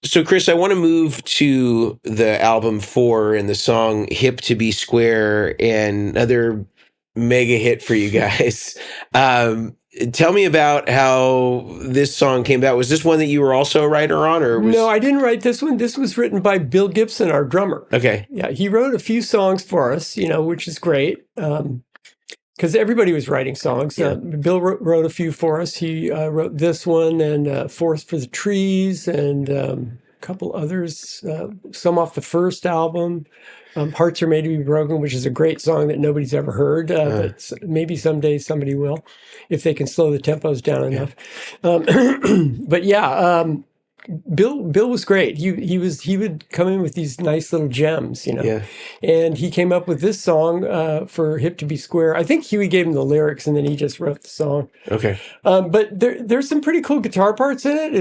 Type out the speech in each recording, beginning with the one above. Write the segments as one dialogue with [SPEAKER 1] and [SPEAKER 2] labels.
[SPEAKER 1] So, Chris, I want to move to the album 4 and the song Hip to Be Square, and another mega hit for you guys. Tell me about how this song came about. Was this one that you were also a writer on, or was...
[SPEAKER 2] No, I didn't write this one. This was written by Bill Gibson, our drummer.
[SPEAKER 1] Okay.
[SPEAKER 2] Yeah, he wrote a few songs for us, which is great. Because everybody was writing songs.
[SPEAKER 1] Yeah.
[SPEAKER 2] Bill wrote a few for us. He wrote this one and Forest for the Trees and a couple others, some off the first album. Hearts Are Made to Be Broken, which is a great song that nobody's ever heard. But maybe someday somebody will, if they can slow the tempos down enough. But yeah, Bill was great. He would come in with these nice little gems,
[SPEAKER 1] Yeah.
[SPEAKER 2] And he came up with this song for Hip to Be Square. I think Huey gave him the lyrics, and then he just wrote the song.
[SPEAKER 1] Okay.
[SPEAKER 2] But there's some pretty cool guitar parts in it.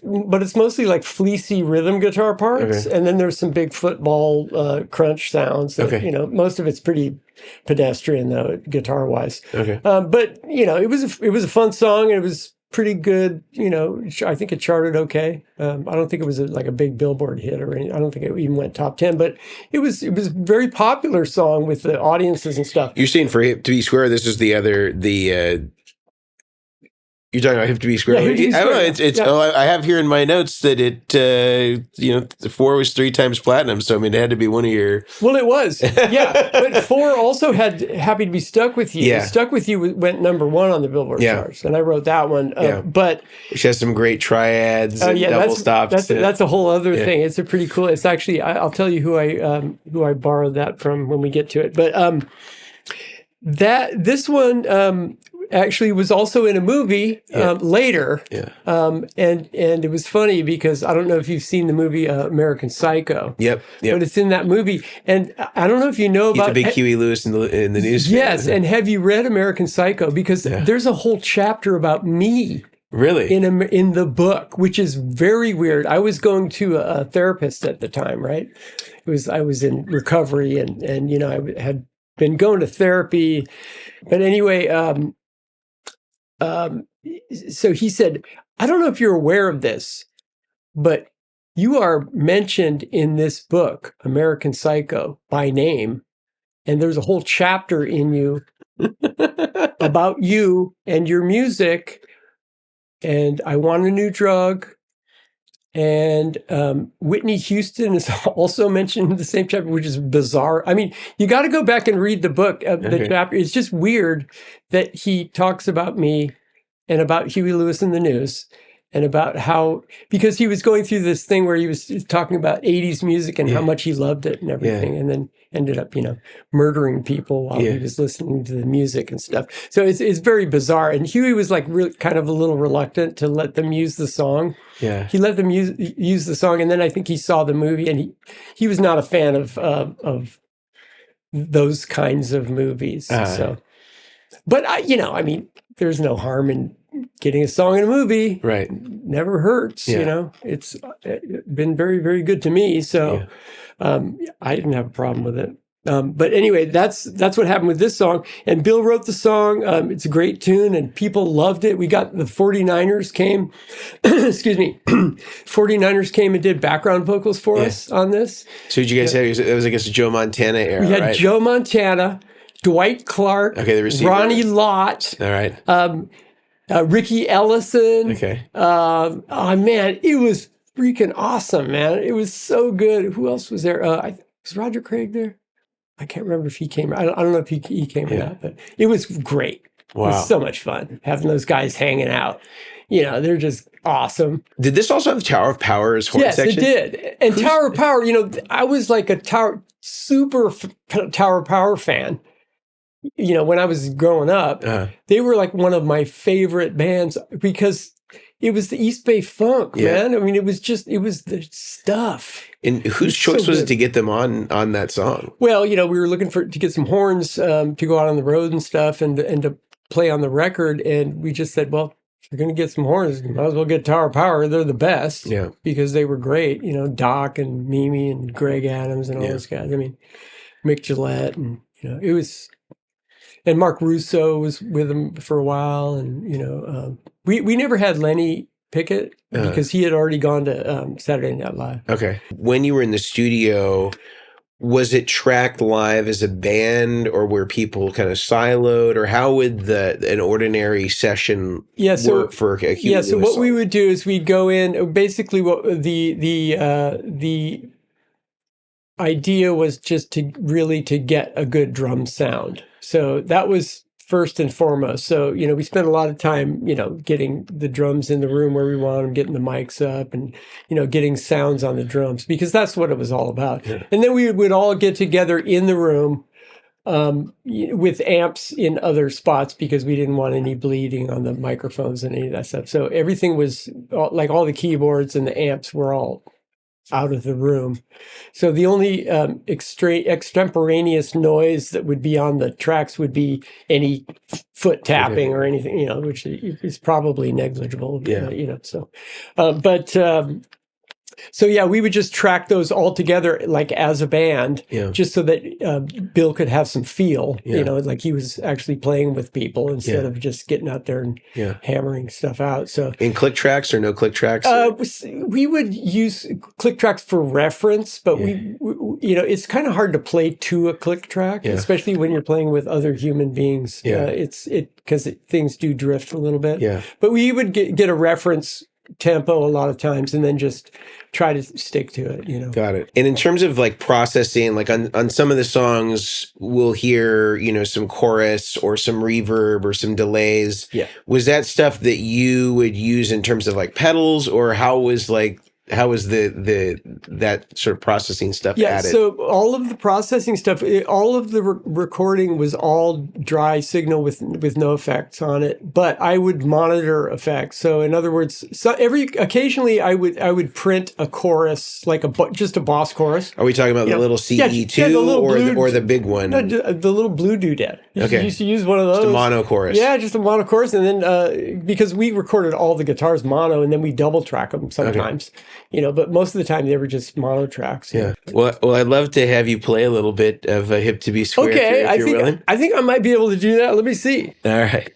[SPEAKER 2] But it's mostly like fleecy rhythm guitar parts, and then there's some big football crunch sounds. That, most of it's pretty pedestrian though, guitar wise.
[SPEAKER 1] Okay.
[SPEAKER 2] But it was a fun song, and it was pretty good. I think it charted okay. I don't think it was like a big Billboard hit or anything. I don't think it even went top 10, but it was a very popular song with the audiences and stuff.
[SPEAKER 1] You're saying for Hip to Be Square, this is you're talking about Hip to Be Square.
[SPEAKER 2] Yeah, Hip to Be Square,
[SPEAKER 1] I have here in my notes that the 4 was 3 times platinum. So I mean, it had to be one of your.
[SPEAKER 2] Well, it was, yeah. But 4 also had Happy to Be Stuck With You.
[SPEAKER 1] Yeah.
[SPEAKER 2] Stuck With You went number 1 on the Billboard charts, and I wrote that one. But
[SPEAKER 1] which has some great triads and double stops.
[SPEAKER 2] That's a whole other thing. It's a pretty cool. It's actually I'll tell you who I borrowed that from when we get to it. But this one. Actually was also in a movie later. Yeah. And it was funny because I don't know if you've seen the movie American Psycho.
[SPEAKER 1] Yep.
[SPEAKER 2] But it's in that movie. And I don't know if you know about...
[SPEAKER 1] He's a big Huey Lewis in the news.
[SPEAKER 2] Yes. And have you read American Psycho? Because there's a whole chapter about me.
[SPEAKER 1] Really?
[SPEAKER 2] In the book, which is very weird. I was going to a therapist at the time, right? I was in recovery and I had been going to therapy. But anyway... so he said, I don't know if you're aware of this, but you are mentioned in this book, American Psycho, by name. And there's a whole chapter in you about you and your music. And I Want a New Drug. And Whitney Houston is also mentioned in the same chapter, which is bizarre. I mean, you got to go back and read the book. The chapter. It's just weird that he talks about me and about Huey Lewis in the News and about how, because he was going through this thing where he was talking about 80s music and how much he loved it and everything, and then ended up, murdering people while he was listening to the music and stuff. So it's very bizarre. And Huey was like really kind of a little reluctant to let them use the song.
[SPEAKER 1] Yeah.
[SPEAKER 2] He let them use the song, and then I think he saw the movie, and he was not a fan of those kinds of movies. So, but I mean, there's no harm in getting a song in a movie.
[SPEAKER 1] Right.
[SPEAKER 2] Never hurts. It's been very, very good to me. So I didn't have a problem with it. But anyway, that's what happened with this song. And Bill wrote the song. It's a great tune, and people loved it. We got the 49ers came, excuse me, 49ers came and did background vocals for us on this.
[SPEAKER 1] So did you guys have, it was, I guess, Joe Montana era,
[SPEAKER 2] We had
[SPEAKER 1] right?
[SPEAKER 2] Joe Montana, Dwight Clark,
[SPEAKER 1] the receiver.
[SPEAKER 2] Ronnie Lott.
[SPEAKER 1] All right.
[SPEAKER 2] Ricky Ellison.
[SPEAKER 1] Okay.
[SPEAKER 2] Oh, man, it was freaking awesome, man. It was so good. Who else was there? Was Roger Craig there? I can't remember if he came. I don't know if he came or not, but it was great.
[SPEAKER 1] Wow.
[SPEAKER 2] It was so much fun having those guys hanging out. They're just awesome.
[SPEAKER 1] Did this also have Tower of Power as horn section?
[SPEAKER 2] Yes, it did. And Tower of Power, I was like a super Tower of Power fan. When I was growing up, they were like one of my favorite bands because it was the East Bay Funk, man. I mean, it was the stuff.
[SPEAKER 1] And whose choice was it to get them on that song?
[SPEAKER 2] Well, we were looking to get some horns to go out on the road and stuff and to play on the record. And we just said, well, if you're going to get some horns, you might as well get Tower of Power. They're the best because they were great. Doc and Mimi and Greg Adams and all those guys. I mean, Mick Gillette and, it was... And Mark Russo was with him for a while, and we never had Lenny Pickett because he had already gone to Saturday Night Live.
[SPEAKER 1] Okay. When you were in the studio, was it tracked live as a band, or were people kind of siloed, or how would an ordinary session work for a Huey Lewis
[SPEAKER 2] so what
[SPEAKER 1] song?
[SPEAKER 2] we would do is we'd go in. Basically, what the idea was just to get a good drum sound. So that was first and foremost. So, we spent a lot of time, getting the drums in the room where we want them, getting the mics up and, getting sounds on the drums, because that's what it was all about.
[SPEAKER 1] Yeah.
[SPEAKER 2] And then we would all get together in the room with amps in other spots because we didn't want any bleeding on the microphones and any of that stuff. So everything was like all the keyboards and the amps were all out of the room. So the only extemporaneous noise that would be on the tracks would be any foot tapping or anything, which is probably negligible.
[SPEAKER 1] Yeah.
[SPEAKER 2] So yeah, we would just track those all together like as a band, just so that Bill could have some feel, like he was actually playing with people instead of just getting out there and hammering stuff out. So
[SPEAKER 1] in click tracks or no click tracks?
[SPEAKER 2] We would use click tracks for reference, but we it's kind of hard to play to a click track, especially when you're playing with other human beings. Because things do drift a little bit.
[SPEAKER 1] Yeah.
[SPEAKER 2] But we would get a reference tempo a lot of times and then just try to stick to it,
[SPEAKER 1] Got it. And in terms of like processing, like on some of the songs we'll hear, some chorus or some reverb or some delays.
[SPEAKER 2] Yeah.
[SPEAKER 1] Was that stuff that you would use in terms of like pedals, or how was that sort of processing stuff added?
[SPEAKER 2] So all of the processing stuff, all of the recording was all dry signal with no effects on it, but I would monitor effects. So in other words, occasionally I would print a chorus, like just a boss chorus.
[SPEAKER 1] Are we talking about the little CE2 or the big one?
[SPEAKER 2] No, the little blue doodad. Used to use one of those.
[SPEAKER 1] Just a mono chorus.
[SPEAKER 2] Yeah, just a mono chorus. And then because we recorded all the guitars mono and then we double track them sometimes. But most of the time they were just mono tracks.
[SPEAKER 1] Yeah. Well, I'd love to have you play a little bit of Hip to Be Square.
[SPEAKER 2] Okay,
[SPEAKER 1] if you're willing.
[SPEAKER 2] I think I might be able to do that. Let me see.
[SPEAKER 1] All right.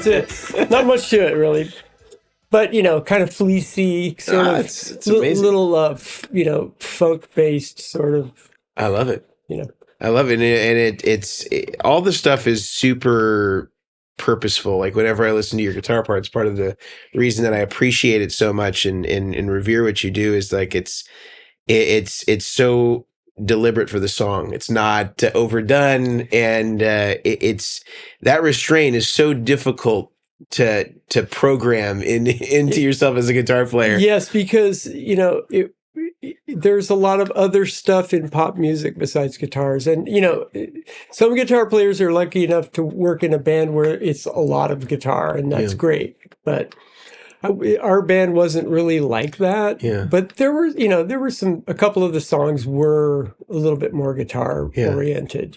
[SPEAKER 2] That's it. Not much to it, really. But, kind of fleecy, sort of
[SPEAKER 1] it's amazing.
[SPEAKER 2] little, funk-based sort of,
[SPEAKER 1] I love it.
[SPEAKER 2] you know.
[SPEAKER 1] I love it. And it's all the stuff is super purposeful. Like whenever I listen to your guitar parts, part of the reason that I appreciate it so much and revere what you do is like it's so deliberate for the song. It's not overdone, and it's that restraint is so difficult to program into yourself as a guitar player.
[SPEAKER 2] Yes, because there's a lot of other stuff in pop music besides guitars, and some guitar players are lucky enough to work in a band where it's a lot of guitar, and that's great. But our band wasn't really like that.
[SPEAKER 1] Yeah.
[SPEAKER 2] But there were a couple of the songs were a little bit more guitar oriented,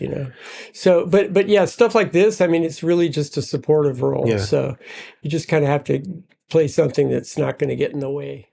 [SPEAKER 2] So, but yeah, stuff like this, I mean, it's really just a supportive role.
[SPEAKER 1] Yeah.
[SPEAKER 2] So you just kind of have to play something that's not going to get in the way.